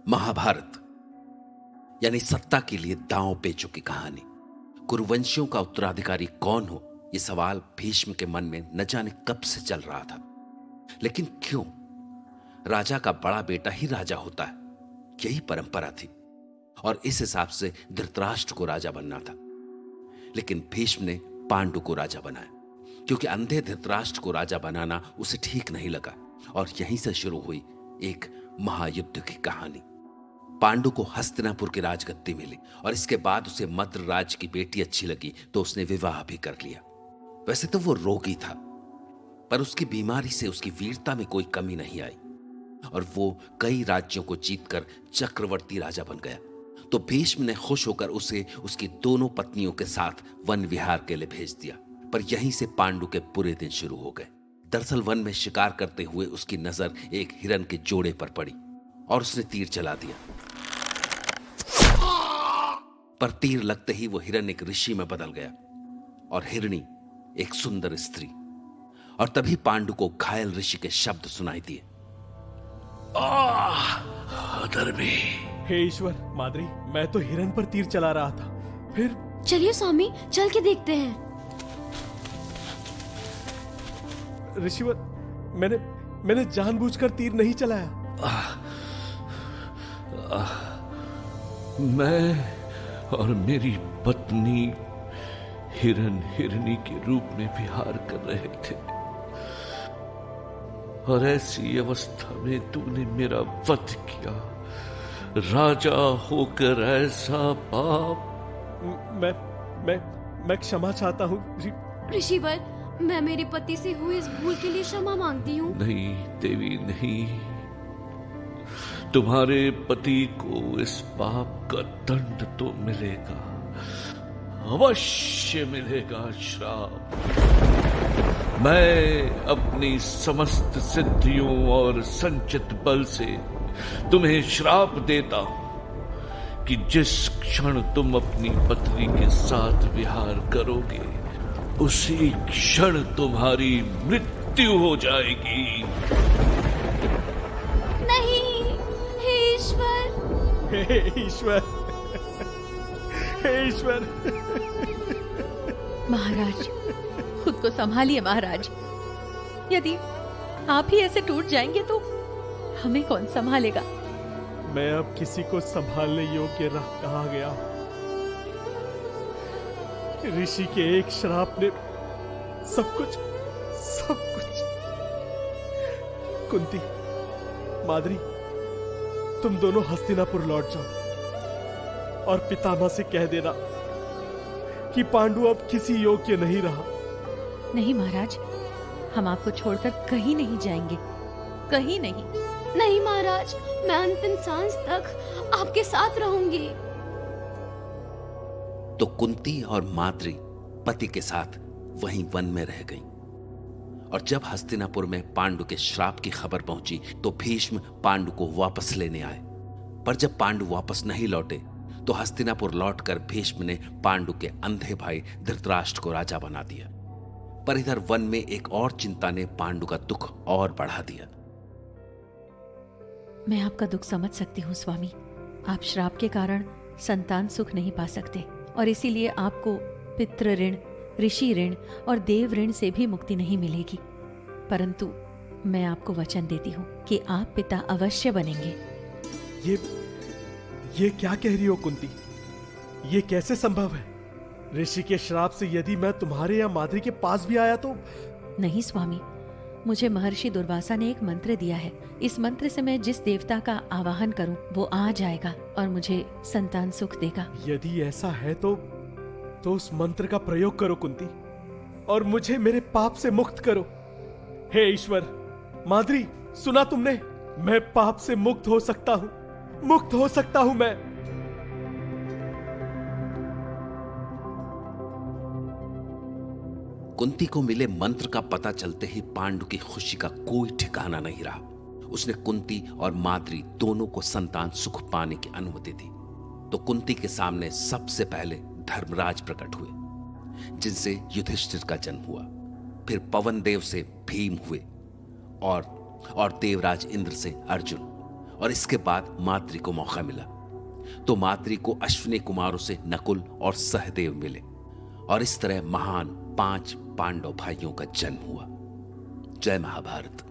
महाभारत यानी सत्ता के लिए दांव पेचों की कहानी। कुरुवंशियों का उत्तराधिकारी कौन हो, यह सवाल भीष्म के मन में न जाने कब से चल रहा था। लेकिन क्यों? राजा का बड़ा बेटा ही राजा होता है, यही परंपरा थी और इस हिसाब से धृतराष्ट्र को राजा बनना था। लेकिन भीष्म ने पांडु को राजा बनाया क्योंकि अंधे धृतराष्ट्र को राजा बनाना उसे ठीक नहीं लगा और यहीं से शुरू हुई एक महायुद्ध की कहानी। पांडु को हस्तिनापुर की राजगद्दी मिली और इसके बाद उसे मद्र राज की बेटी अच्छी लगी तो उसने विवाह भी कर लिया। वैसे तो वो रोगी था, पर उसकी बीमारी से उसकी वीरता में कोई कमी नहीं आई और वो कई राज्यों को जीतकर चक्रवर्ती राजा बन गया। तो भीष्म ने खुश होकर उसे उसकी दोनों पत्नियों के साथ वन विहार के लिए भेज दिया। पर यहीं से पांडु के बुरे दिन शुरू हो गए। दरअसल वन में शिकार करते हुए उसकी नजर एक हिरन के जोड़े पर पड़ी और उसने तीर चला दिया। पर तीर लगते ही वो हिरन एक ऋषि में बदल गया और हिरणी एक सुंदर स्त्री। और तभी पांडु को घायल ऋषि के शब्द सुनाई दिए। अधर्मी! हे ईश्वर, माद्री, मैं तो हिरन पर तीर चला रहा था, फिर चलिए स्वामी, चल के देखते हैं। ऋषिवर, मैंने जानबूझकर तीर नहीं चलाया। मैं और मेरी पत्नी हिरन हिरनी के रूप में विहार कर रहे थे और ऐसी अवस्था में तूने मेरा वध किया। राजा होकर ऐसा पाप! मैं क्षमा चाहता हूँ। ऋषिवर, मैं मेरे पति से हुई इस भूल के लिए क्षमा मांगती हूँ। नहीं देवी, नहीं। तुम्हारे पति को इस पाप का दंड तो मिलेगा, अवश्य मिलेगा श्राप। मैं अपनी समस्त सिद्धियों और संचित बल से तुम्हें श्राप देता हूं कि जिस क्षण तुम अपनी पत्नी के साथ विहार करोगे उसी क्षण तुम्हारी मृत्यु हो जाएगी। नहीं, हे ईश्वर! हे ईश्वर! हे ईश्वर! महाराज, खुद को संभालिए महाराज। यदि आप ही ऐसे टूट जाएंगे तो हमें कौन संभालेगा? मैं अब किसी को संभालने योग्य रह कहाँ गया। ऋषि के एक श्राप ने सब कुछ कुंती, माद्री, तुम दोनों हस्तिनापुर लौट जाओ और पितामह से कह देना कि पांडु अब किसी योग्य नहीं रहा। नहीं महाराज, हम आपको छोड़कर कहीं नहीं जाएंगे, कहीं नहीं। नहीं महाराज, मैं अंतिम सांस तक आपके साथ रहूंगी। तो कुंती और माद्री पति के साथ वहीं वन में रह गईं। और जब हस्तिनापुर में पांडु के श्राप की खबर पहुंची तो भीष्म पांडु को वापस लेने आए। पर जब पांडु वापस नहीं लौटे तो हस्तिनापुर लौटकर भीष्म ने पांडु के अंधे भाई धृतराष्ट्र को राजा बना दिया। पर इधर वन में एक और चिंता ने पांडु का दुख और बढ़ा दिया। मैं आपका दुख समझ सकती हूँ स्वामी। आप श्राप के कारण संतान सुख नहीं पा सकते और इसीलिए आपको पितृ ऋण, ऋषि ऋण और देव ऋण से भी मुक्ति नहीं मिलेगी। परंतु मैं आपको वचन देती हूँ कि आप पिता अवश्य बनेंगे। ये क्या कह रही हो कुंती? ये कैसे संभव है? ऋषि के श्राप से यदि मैं तुम्हारे या माद्री के पास भी आया तो? नहीं स्वामी, मुझे महर्षि दुर्वासा ने एक मंत्र दिया है। इस मंत्र से मैं जिस देवता का आवाहन करूं वो आ जाएगा और मुझे संतान सुख देगा। यदि ऐसा है तो उस मंत्र का प्रयोग करो कुंती और मुझे मेरे पाप से मुक्त करो। हे ईश्वर! माद्री, सुना तुमने? मैं पाप से मुक्त हो सकता हूं, मुक्त हो सकता हूं मैं। कुंती को मिले मंत्र का पता चलते ही पांडु की खुशी का कोई ठिकाना नहीं रहा। उसने कुंती और माद्री दोनों को संतान सुख पाने की अनुमति दी। तो कुंती के सामने सबसे पहले धर्मराज प्रकट हुए जिनसे युधिष्ठिर का जन्म हुआ। फिर पवन देव से भीम हुए और देवराज इंद्र से अर्जुन और इसके बाद माद्री को मौका मिला तो माद्री को अश्विनी कुमारों से नकुल और सहदेव मिले और इस तरह महान 5 पांडव भाइयों का जन्म हुआ। जय महाभारत।